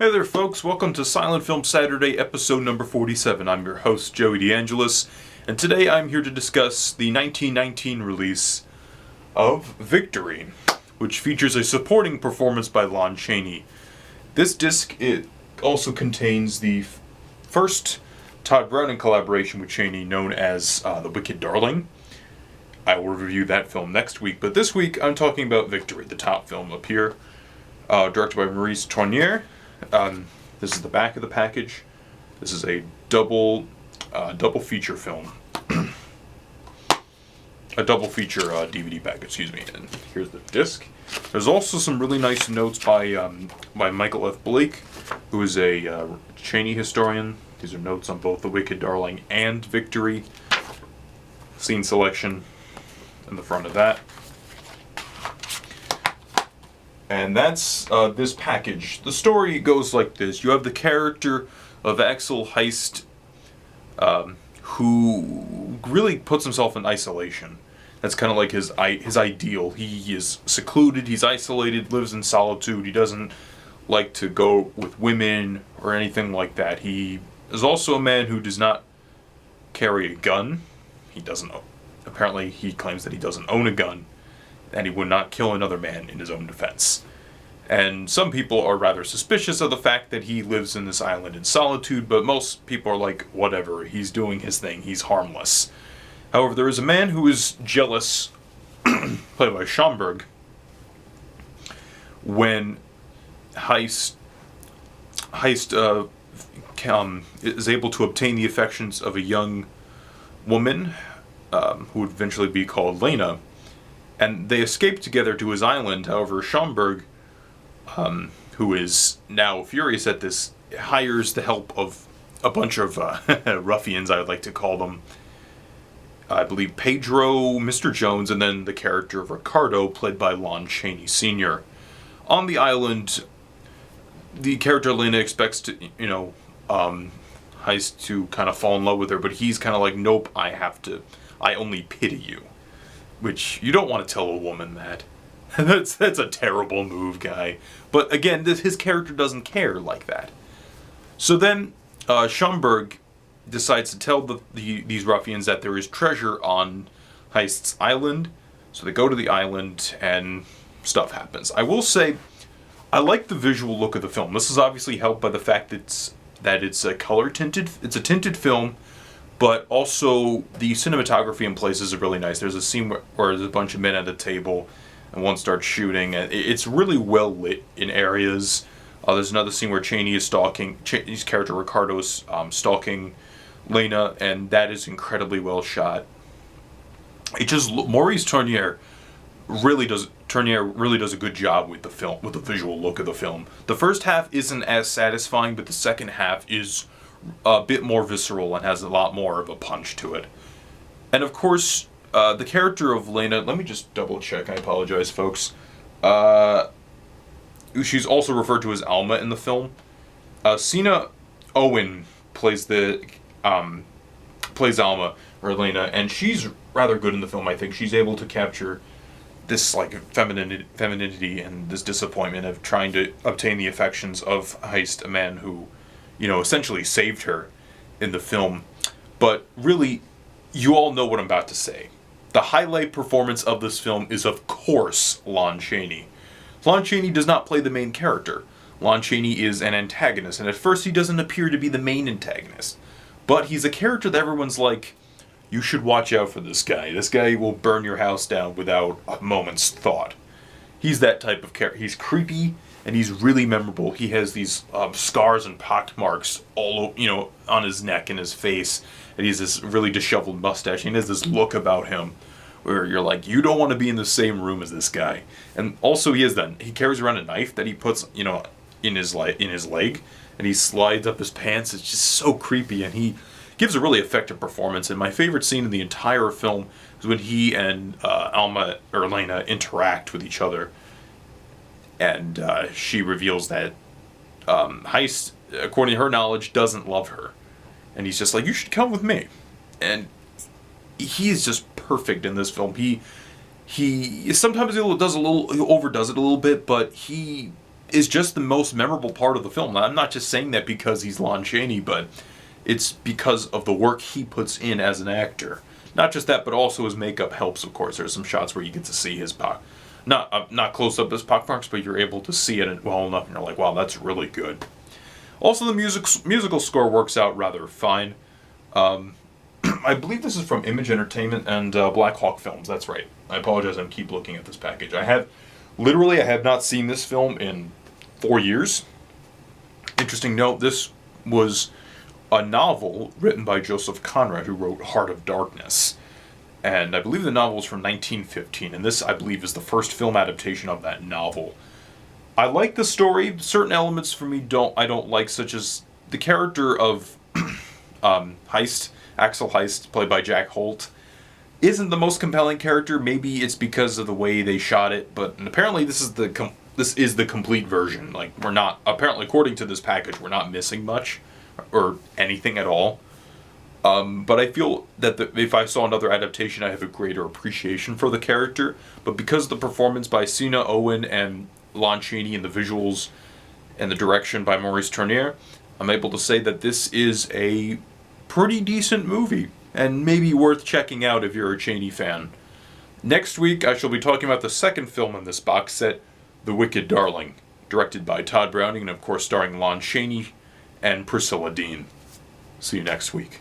Hey there folks, welcome to Silent Film Saturday episode number 47. I'm your host Joey DeAngelis, and today I'm here to discuss the 1919 release of Victory, which features a supporting performance by Lon Chaney. This disc, it also contains the first Todd Browning collaboration with Chaney known as The Wicked Darling. I will review that film next week, but this week I'm talking about Victory, the top film up here, directed by Maurice Tournier. This is the back of the package. This is a double feature film. A double feature DVD package, excuse me. And here's the disc. There's also some really nice notes by Michael F. Blake, who is a Chaney historian. These are notes on both The Wicked Darling and Victory. Scene selection in the front of that. And that's this package. The story goes like this. You have the character of Axel Heist, who really puts himself in isolation. That's kind of like his ideal. He is secluded, he's isolated, lives in solitude. He doesn't like to go with women or anything like that. He is also a man who does not carry a gun. Apparently he claims that he doesn't own a gun, and he would not kill another man in his own defense. And some people are rather suspicious of the fact that he lives in this island in solitude, but most people are like, whatever, he's doing his thing, he's harmless. However, there is a man who is jealous, played by Schomburg, when Heist is able to obtain the affections of a young woman, who would eventually be called Lena, and they escape together to his island. However, Schomburg, who is now furious at this, hires the help of a bunch of ruffians, I would like to call them. I believe Pedro, Mr. Jones, and then the character of Ricardo, played by Lon Chaney Sr. On the island, the character Lena expects to, Heist to kind of fall in love with her, but he's kind of like, nope, I only pity you. Which, you don't want to tell a woman that. That's a terrible move, guy. But again, his character doesn't care like that. So then, Schomburg decides to tell these ruffians that there is treasure on Heist's island. So they go to the island, and stuff happens. I will say, I like the visual look of the film. This is obviously helped by the fact that it's a it's a tinted film, but also the cinematography in places is really nice. There's a scene where there's a bunch of men at a table, and one starts shooting, and it's really well lit in areas. There's another scene where Chaney is Chaney's character Ricardo is stalking Lena, and that is incredibly well shot. Maurice Tournier really does a good job with the film, with the visual look of the film. The first half isn't as satisfying, but the second half is a bit more visceral and has a lot more of a punch to it. And of course, the character of Lena, let me just double check, I apologize folks. She's also referred to as Alma in the film. Sina Owen plays Alma, or Lena, and she's rather good in the film, I think. She's able to capture this like femininity and this disappointment of trying to obtain the affections of Heist, a man who, essentially saved her in the film. But really, you all know what I'm about to say. The highlight performance of this film is, of course, Lon Chaney. Lon Chaney does not play the main character. Lon Chaney is an antagonist, and at first he doesn't appear to be the main antagonist. But he's a character that everyone's like, you should watch out for this guy. This guy will burn your house down without a moment's thought. He's that type of character. He's creepy, and he's really memorable. He has these scars and pock marks all, on his neck and his face, and he has this really disheveled mustache. And he has this look about him where you're like, you don't want to be in the same room as this guy. And also, he carries around a knife that he puts, in his leg, and he slides up his pants. It's just so creepy, and he gives a really effective performance. And my favorite scene in the entire film is when he and Alma or Elena interact with each other, and she reveals that Heist, according to her knowledge, doesn't love her, and he's just like, you should come with me. And he is just perfect in this film. He sometimes he overdoes it a little bit, but he is just the most memorable part of the film. I'm not just saying that because he's Lon Chaney, but it's because of the work he puts in as an actor. Not just that, but also his makeup helps, of course. There's some shots where you get to see his not close up his pockmarks, but you're able to see it well enough, and you're like, wow, that's really good. Also, the musical score works out rather fine. I believe this is from Image Entertainment and Black Hawk Films. That's right. I apologize. I keep looking at this package. I have not seen this film in 4 years. Interesting note: this was a novel written by Joseph Conrad, who wrote Heart of Darkness. And I believe the novel was from 1915, and this, I believe, is the first film adaptation of that novel. I like the story. Certain elements for me I don't like, such as the character of Axel Heist, played by Jack Holt, isn't the most compelling character. Maybe it's because of the way they shot it, but apparently this is the complete version. Like, we're not, apparently according to this package, we're not missing much or anything at all. But I feel that if I saw another adaptation, I'd have a greater appreciation for the character. But because of the performance by Sina Owen and Lon Chaney and the visuals and the direction by Maurice Tournier, I'm able to say that this is a pretty decent movie and maybe worth checking out if you're a Chaney fan. Next week, I shall be talking about the second film in this box set, The Wicked Darling, directed by Todd Browning and, of course, starring Lon Chaney and Priscilla Dean. See you next week.